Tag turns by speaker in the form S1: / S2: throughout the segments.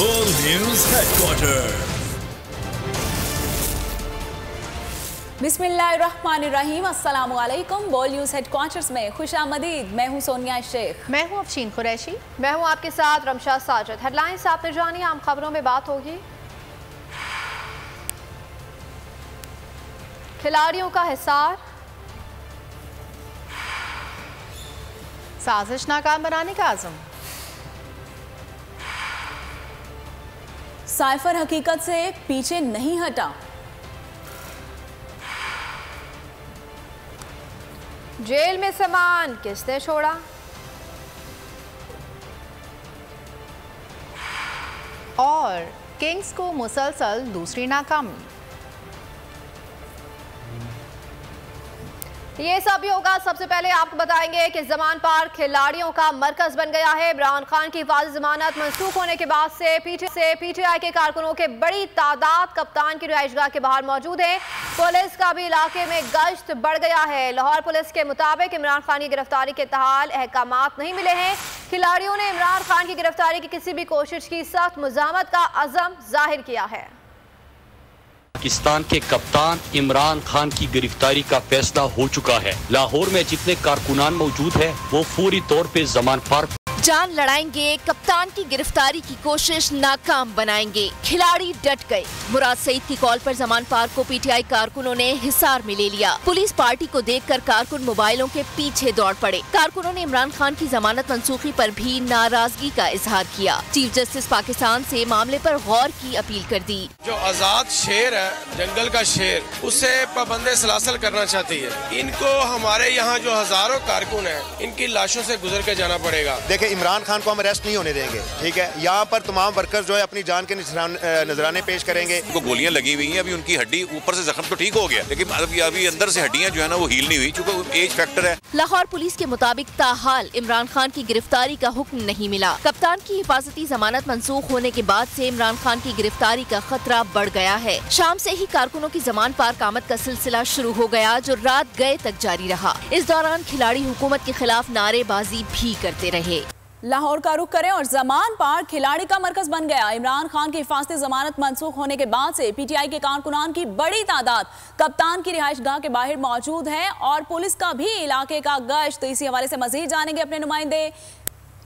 S1: बोल news headquarter.
S2: बिस्मिल्लाहिर्रहमानिर्रहीम, अस्सलाम वालेकुम। बोल न्यूज हेडक्वार्टर्स में खुशामदीद। मैं हूं सोनिया शेख।
S3: मैं हूं अफशीन कुरैशी। मैं हूं आपके साथ रमशा साजिद। हेडलाइंस आपने जानी, आम खबरों में बात होगी। खिलाड़ियों का हिसार, साजिश नाकाम बनाने का आज़म,
S2: साइफर हकीकत से पीछे नहीं हटा,
S3: जेल में सामान किसने छोड़ा, और किंग्स को मुसलसल दूसरी नाकामी। ये सब भी होगा। सबसे पहले आपको बताएंगे कि जमान पार्क खिलाड़ियों का मरकज बन गया है। इमरान खान की हिफाजत जमानत मनसूख होने के बाद से पीटीआई के कारकुनों के बड़ी तादाद कप्तान की रिहाइशगाह के बाहर मौजूद है। पुलिस का भी इलाके में गश्त बढ़ गया है। लाहौर पुलिस के मुताबिक इमरान खान की गिरफ्तारी के ताहाल अहकामात नहीं मिले हैं। खिलाड़ियों ने इमरान खान की गिरफ्तारी की किसी भी कोशिश की सख्त मुज़ाहमत का अज़म जाहिर किया है।
S4: पाकिस्तान के कप्तान इमरान खान की गिरफ्तारी का फैसला हो चुका है। लाहौर में जितने कारकुनान मौजूद है वो फौरी तौर पे जमान पार्क
S5: जान लड़ाएंगे, कप्तान की गिरफ्तारी की कोशिश नाकाम बनाएंगे। खिलाड़ी डट गए। मुराद सईद की कॉल पर जमान पार्क को पीटीआई कारकुनों ने हिसार में ले लिया। पुलिस पार्टी को देखकर कारकुन मोबाइलों के पीछे दौड़ पड़े। कारकुनों ने इमरान खान की जमानत मंसूखी पर भी नाराजगी का इजहार किया। चीफ जस्टिस पाकिस्तान से मामले पर गौर की अपील कर दी।
S6: जो आजाद शेर है, जंगल का शेर, उसे पाबंदे सलासल करना चाहती है। इनको हमारे यहाँ जो हजारों कारकुन हैं, इनकी लाशों से गुजर के जाना पड़ेगा।
S7: देखिए, इमरान खान को हम अरेस्ट नहीं होने देंगे, ठीक है। यहाँ पर तमाम वर्कर्स जो है अपनी जान के नजराने पेश करेंगे।
S8: उनको गोलियां लगी हुई हैं, अभी उनकी हड्डी ऊपर से जख्म तो ठीक हो गया, लेकिन अभी अंदर से हड्डियां जो है ना वो हील नहीं हुई, चूंकि एज फैक्टर है।
S5: लाहौर पुलिस के मुताबिक ताहाल इमरान खान की गिरफ्तारी का हुक्म नहीं मिला। कप्तान की हिफाजती जमानत मनसूख होने के बाद से इमरान खान की गिरफ्तारी का खतरा बढ़ गया है। शाम से ही कारकुनों की जमान पार्क आमद का सिलसिला शुरू हो गया, जो रात गए तक जारी रहा। इस दौरान खिलाड़ी हुकूमत के खिलाफ नारेबाजी भी करते रहे।
S2: लाहौर का रुख करें और जमान पार्क खिलाड़ी का मरकज बन गया। इमरान खान की हिफाजती जमानत मनसूख होने के बाद से पीटीआई के कारकुनान की बड़ी तादाद कप्तान की रिहाइशगाह के बाहर मौजूद है और पुलिस का भी इलाके का गश्त। इसी हवाले से मजीद जानेंगे अपने नुमाइंदे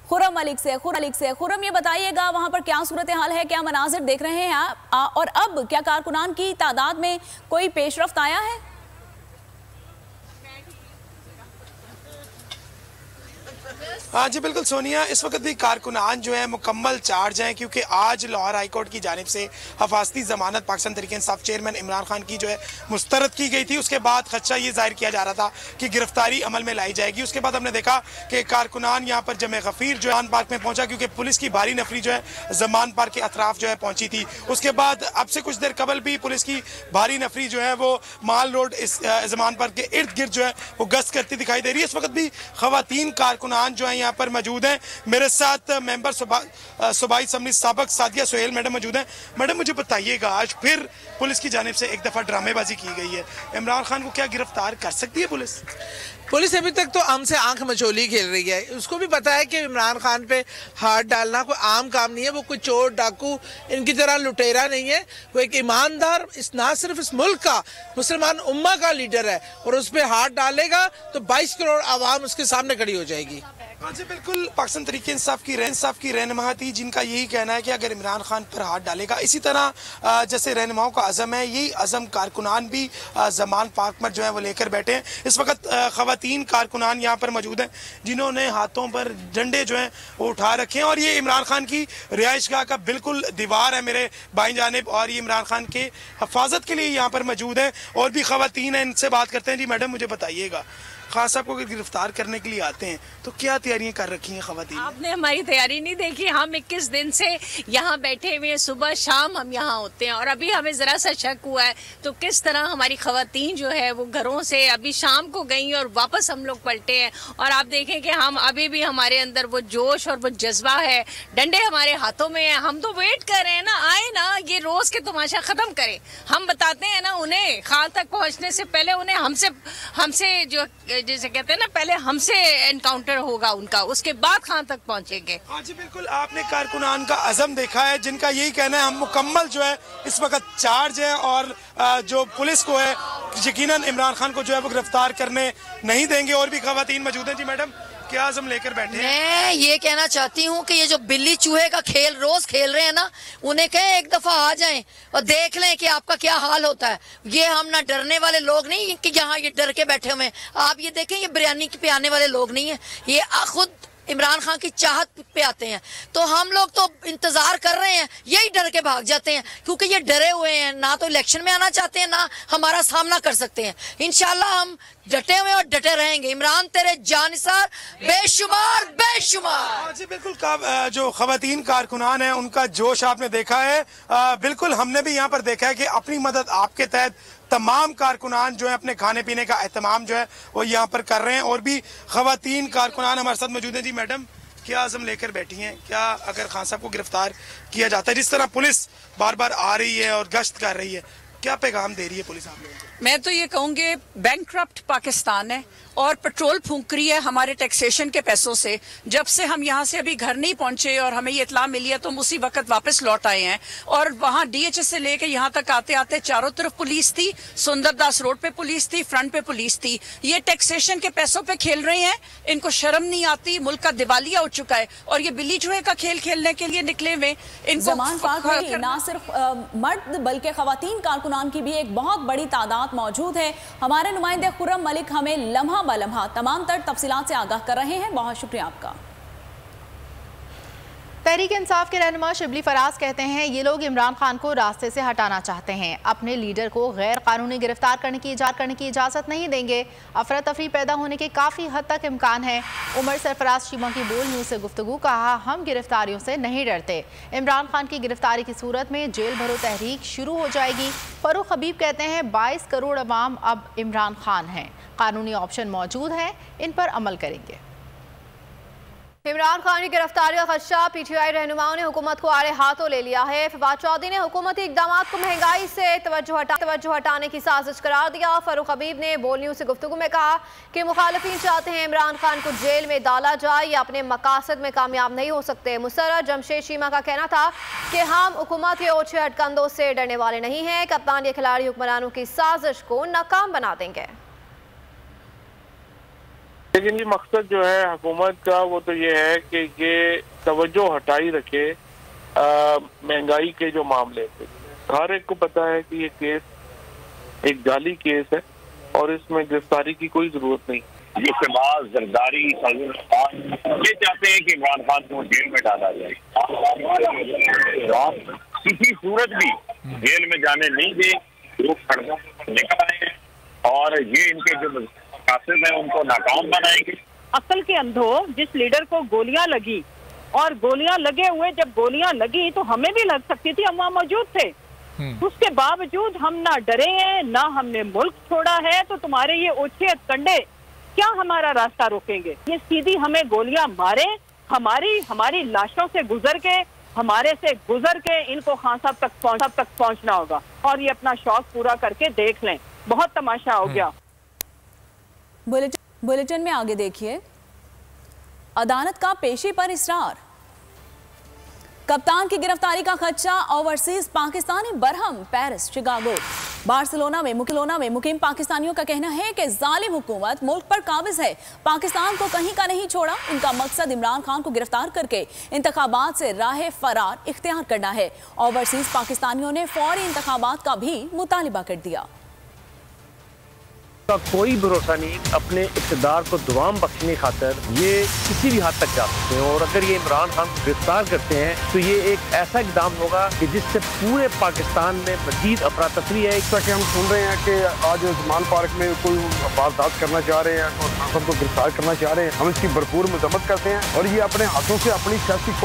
S2: खुर्रम मलिक से। खुर्रम, ये बताइएगा वहां पर क्या सूरत हाल है, क्या मनाजिर देख रहे हैं आप, और अब क्या कारकुनान की तादाद में कोई पेशरफ्त आया है?
S6: हाँ जी बिल्कुल सोनिया, इस वक्त भी कारकुनान जो है मुकम्मल चार्ज हैं, क्योंकि आज लाहौर हाई कोर्ट की जानिब से हिफाजती जमानत पाकिस्तान तहरीक इंसाफ चेयरमैन इमरान खान की जो है मुस्तरद की गई थी। उसके बाद खदशा ये जाहिर किया जा रहा था कि गिरफ्तारी अमल में लाई जाएगी। उसके बाद हमने देखा कि कारकुनान यहाँ पर जमे गफीर जो जमान पार्क में पहुंचा, क्योंकि पुलिस की भारी नफरी जो है जमान पार्क के अतराफ जो है पहुंची थी। उसके बाद अब से कुछ देर कबल भी पुलिस की भारी नफरी जो है वो माल रोड इस जमान पार्क के इर्द गिर्द जो है वो गश्त करती दिखाई दे रही है। इस वक्त भी खवातीन कारकुनान जो है यहाँ पर मौजूद हैं। मेरे साथ मेंबर सूबाई असम्बली साबिक सादिया सोहेल मैडम मौजूद हैं। मैडम, मुझे बताइएगा, आज फिर पुलिस की जानिब से एक दफा ड्रामेबाजी की गई है। इमरान खान को क्या गिरफ्तार कर सकती है पुलिस?
S9: पुलिस अभी तक तो हमसे आंख मचोली खेल रही है। उसको भी पता है कि इमरान खान पे हाथ डालना कोई आम काम नहीं है। वो कोई चोर डाकू इनकी तरह लुटेरा नहीं है। वो एक ईमानदार, ना सिर्फ इस मुल्क का, मुसलमान उम्मा का लीडर है, और उस पर हाथ डालेगा तो 22 करोड़ आवाम उसके सामने खड़ी हो जाएगी।
S6: हाँ जी बिल्कुल, पाकिस्तान तहरीक इंसाफ की रहनुमा थी, जिनका यही कहना है कि अगर इमरान खान पर हाथ डालेगा, इसी तरह जैसे रहनुमाओं का अज़म है, यही अज़म कारकुनान भी जमान पार्क में जो है वो लेकर बैठे हैं। इस वक्त खवातीन कारकुनान यहाँ पर मौजूद हैं, जिन्होंने हाथों पर डंडे जो हैं वो उठा रखे हैं, और ये इमरान खान की रिहाइशगाह का बिल्कुल दीवार है मेरे बाईं जानिब, और ये इमरान खान के हिफाजत के लिए यहाँ पर मौजूद है। और भी खवातीन हैं, इनसे बात करते हैं। जी मैडम, मुझे बताइएगा, खान साहब को गिरफ्तार करने के लिए आते हैं तो क्या तैयारियां कर रखी हैं खवातीन?
S10: आपने हमारी तैयारी नहीं देखी। हम 21 दिन से यहाँ बैठे हुए हैं, सुबह शाम हम यहाँ होते हैं, और अभी हमें जरा सा शक हुआ है तो किस तरह हमारी खवातीन जो है वो घरों से अभी शाम को गई और वापस हम लोग पलटे हैं। और आप देखें कि हम अभी भी, हमारे अंदर वो जोश और वो जज्बा है, डंडे हमारे हाथों में है। हम तो वेट कर रहे हैं ना, आए ना, ये रोज के तमाशा खत्म करें। हम बताते हैं ना उन्हें, खाल तक पहुँचने से पहले उन्हें हमसे जो जैसे कहते हैं ना, पहले हमसे एनकाउंटर होगा उनका, उसके बाद खान तक पहुंचेंगे।
S6: हाँ जी बिल्कुल, आपने कारकुनान का अज़म देखा है, जिनका यही कहना है हम मुकम्मल जो है इस वक्त चार्ज है और जो पुलिस को है यकीनन इमरान खान को जो है वो गिरफ्तार करने नहीं देंगे। और भी खवातीन मौजूद हैं। जी मैडम, क्या आज़म लेकर बैठे हैं?
S11: मैं ये कहना चाहती हूँ कि ये जो बिल्ली चूहे का खेल रोज खेल रहे हैं ना, उन्हें कहें एक दफा आ जाएं और देख लें कि आपका क्या हाल होता है। ये हम ना डरने वाले लोग नहीं कि यहाँ ये डर के बैठे हुए हैं। आप ये देखें, ये बिरयानी पे आने वाले लोग नहीं है, ये खुद इमरान खान की चाहत पे आते हैं। तो हम लोग तो इंतजार कर रहे हैं, यही डर के भाग जाते हैं क्योंकि ये डरे हुए हैं, ना तो इलेक्शन में आना चाहते हैं ना हमारा सामना कर सकते हैं। इंशाल्लाह हम डटे हुए और डटे रहेंगे। इमरान तेरे जानिसार बेशुमार बेशुमार।
S6: जी बिल्कुल, जो खवातीन कारकुनान है उनका जोश आपने देखा है। बिल्कुल हमने भी यहाँ पर देखा है कि अपनी मदद आपके तहत तमाम कारकुनान जो है अपने खाने पीने का एहतमाम जो है वो यहाँ पर कर रहे हैं। और भी खवातीन कारकुनान हमारे साथ मौजूद हैं। जी मैडम, क्या आज़म लेकर बैठी हैं? क्या अगर खान साहब को गिरफ्तार किया जाता है, जिस तरह पुलिस बार बार आ रही है और गश्त कर रही है, क्या पैगाम दे रही है पुलिस आप लोगों को?
S12: मैं तो ये कहूँगी बैंकक्रप्ट पाकिस्तान है और पेट्रोल फूंक रही है हमारे टैक्सेशन के पैसों से। जब से हम यहाँ से अभी घर नहीं पहुंचे और हमें ये इत्ला मिली है तो हम उसी वक्त वापस लौट आए हैं। और वहाँ DHS से लेके यहाँ तक आते आते चारों तरफ पुलिस थी, सुंदरदास रोड पे पुलिस थी, फ्रंट पे पुलिस थी। ये टैक्सेशन के पैसों पे खेल रहे हैं, इनको शर्म नहीं आती। मुल्क का दिवालिया हो चुका है और ये बिल्ली चूहे का खेल खेलने के लिए निकले हुए।
S2: ज़मान पार्क में न सिर्फ मर्द बल्कि खवातीन कारकुनान की भी एक बहुत बड़ी तादाद मौजूद है। हमारे नुमाइंदे खुर्रम मलिक हमें लम्हा बलम्हा तमाम तर तफसीलात से आगाह कर रहे हैं। बहुत शुक्रिया आपका।
S3: तहरीक इंसाफ के रहनुमा शिबली फराज कहते हैं ये लोग इमरान खान को रास्ते से हटाना चाहते हैं, अपने लीडर को गैर कानूनी गिरफ्तार करने की इजाज़त नहीं देंगे। अफरा तफरी पैदा होने के काफ़ी हद तक इम्कान है। उमर सरफराज शीमा की बोल न्यूज़ से गुफ्तगू, कहा हम गिरफ्तारियों से नहीं डरते। इमरान खान की गिरफ्तारी की सूरत में जेल भरो तहरीक शुरू हो जाएगी। फरूख हबीब कहते हैं 22 करोड़ अवाम अब इमरान खान हैं, कानूनी ऑप्शन मौजूद हैं, इन पर अमल करेंगे। इमरान खान की गिरफ्तारी का खदशा PTI रहनुमाओं ने हुकूमत को आड़े हाथों ले लिया है। फवाद चौधरी ने हुकूमती इकदाम को महंगाई से तवज्जो हटाने की साजिश करार दिया। फरूख हबीब ने बोल न्यूज़ से गुफ्तगू में कहा कि मुखालिफिन चाहते हैं इमरान खान को जेल में डाला जाए या अपने मकासद में कामयाब नहीं हो सकते। मुसर्रर जमशेद शीमा का कहना था कि हम हुकूमत के ओछे हटकंदों से डरने वाले नहीं हैं, कप्तान ये खिलाड़ी हुक्मरानों की साजिश को नाकाम बना देंगे।
S13: लेकिन ये मकसद जो है हुकूमत का वो तो ये है कि ये तवज्जो हटाई रखे महंगाई के जो मामले से। हर एक को पता है कि ये केस एक जाली केस है और इसमें गिरफ्तारी की कोई जरूरत नहीं।
S14: ये शहबाज, जरदारी, ये चाहते हैं कि इमरान खान को जेल में डाला जाए, किसी सूरत भी जेल में जाने नहीं दे। लोग सड़कों पर निकल आए हैं और ये इनके जो मकासद हैं उनको नाकाम बनाएंगे।
S15: अक्ल के अंधो, जिस लीडर को गोलियां लगी और गोलियां लगे हुए जब गोलियां लगी तो हमें भी लग सकती थी, हम वहाँ मौजूद थे, उसके बावजूद हम ना डरे हैं ना हमने मुल्क छोड़ा है। तो तुम्हारे ये ओछे कंडे क्या हमारा रास्ता रोकेंगे? ये सीधी हमें गोलियां मारे, हमारी लाशों से गुजर के, हमारे से गुजर के इनको खान साहब तक पहुंचना होगा और ये अपना शौक पूरा करके देख लें। बहुत तमाशा हो गया।
S2: बुलेटिन में आगे देखिए, अदालत का पेशी पर इसरार। कप्तान की गिरफ्तारी का खदशा, overseas Pakistani Barham Paris, Chicago, Barcelona में मुकीम पाकिस्तानियों का कहना है कि जालिम हुकूमत मुल्क पर काबिज है, पाकिस्तान को कहीं का नहीं छोड़ा। इनका मकसद इमरान खान को गिरफ्तार करके इंतखाबात से राह फरार इख्तियार करना है। ओवरसीज पाकिस्तानियों ने फौरी इंतखाबात का भी मुतालिबा कर दिया।
S16: का कोई भरोसा नहीं, अपने इक़्तिदार को दुआम बख्शने खातर ये किसी भी हद तक जा सकते हैं और अगर ये इमरान खान को गिरफ्तार करते हैं तो ये एक ऐसा इक़दाम होगा कि जिससे पूरे पाकिस्तान में मजीद अफरा तफरी है।
S17: इस तरह हम सुन रहे हैं कि आज ज़मान पार्क में कोई वारदात करना चाह रहे हैं और खान को गिरफ्तार करना चाह रहे हैं, हम इसकी भरपूर मजम्मत करते हैं और ये अपने हाथों से अपनी सियासी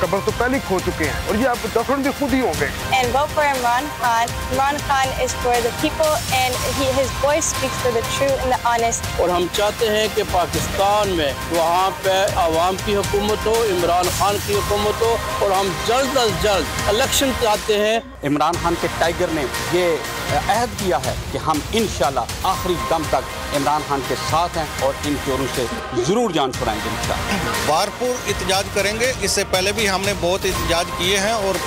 S17: कब्र तो पहले खो चुके हैं और ये अब दफन भी खुद ही होंगे।
S18: And vote for Imran Khan. Imran Khan is for the people and his voice for the true and the honest.
S19: और हम चाहते हैं कि पाकिस्तान में वहाँ पे आवाम की हुकूमत हो, इमरान खान की हुकूमत हो और हम जल्द अज जल्द इलेक्शन चाहते हैं।
S20: इमरान खान के टाइगर ने ये अहद किया है कि हम इंशाल्लाह आखिरी दम तक इमरान खान के साथ हैं और इन चोरों से ज़रूर जान छुड़ाएंगे इंशाल्लाह।
S21: भरपूर एहतजाज करेंगे। इससे पहले भी हमने बहुत एहतजाज किए हैं और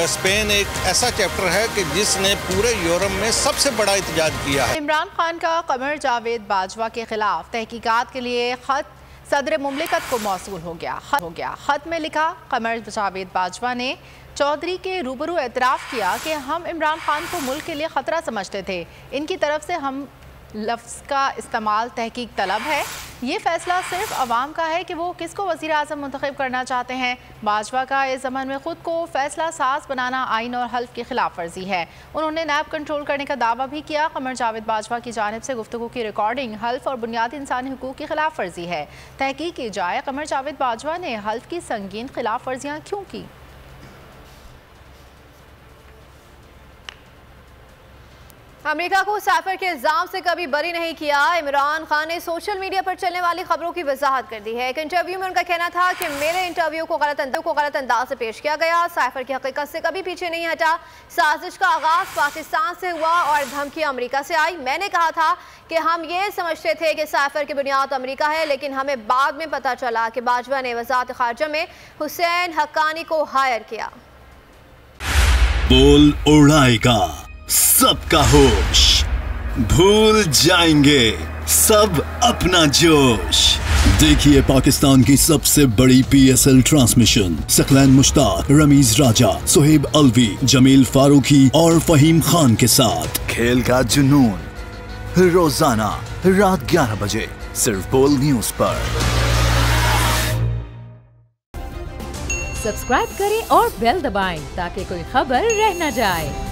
S21: स्पेन एक ऐसा चैप्टर है कि जिसने पूरे यूरोप में सबसे बड़ा एहतजाज किया है।
S3: इमरान खान का कमर जावेद बाजवा के खिलाफ तहकीकात के लिए खत सदर मुमलिकत को मौसूल हो गया। खत में लिखा, कमर जावेद बाजवा ने चौधरी के रूबरू एतराफ़ किया कि हम इमरान खान को मुल्क के लिए ख़तरा समझते थे। इनकी तरफ से हम लफ्ज़ का इस्तेमाल तहकीक तलब है। ये फ़ैसला सिर्फ अवाम का है कि वो किसको वज़ीर आज़म मुंतखब करना चाहते हैं। बाजवा का इस ज़मन में ख़ुद को फ़ैसला साज बनाना आइन और हल्फ की खिलाफ वर्जी है। उन्होंने नैब कंट्रोल करने का दावा भी किया। कमर जावेद बाजवा की जानिब से गुफ्तगू की रिकॉर्डिंग हल्फ और बुनियादी इंसानी हुकूक की खिलाफ वर्जी है। तहकीक की जाए कमर जावेद बाजवा ने हल्फ की संगीन खिलाफ वर्जियाँ क्यों की। अमेरिका को साइफर के इल्जाम से कभी बरी नहीं किया। इमरान खान ने सोशल मीडिया पर चलने वाली खबरों की वजाहत कर दी है। एक इंटरव्यू में उनका कहना था कि मेरे इंटरव्यू को गलत अंदाज से पेश किया गया। साइफर की हकीकत से कभी पीछे नहीं हटा। साजिश का आगाज पाकिस्तान से हुआ और धमकी अमेरिका से आई। मैंने कहा था कि हम ये समझते थे कि साइफर की बुनियाद अमेरिका है, लेकिन हमें बाद में पता चला कि बाजवा ने वजारत खारजा में हुसैन हक्कानी को हायर किया।
S1: बोल उड़ाएगा सबका होश, भूल जाएंगे सब अपना जोश। देखिए पाकिस्तान की सबसे बड़ी PSL ट्रांसमिशन सकलैन मुश्ताक, रमीज राजा, सुहेब अलवी, जमील फारूकी और फहीम खान के साथ खेल का जुनून रोजाना रात 11 बजे सिर्फ बोल न्यूज पर।
S22: सब्सक्राइब करें और बेल दबाएं ताकि कोई खबर रह न जाए।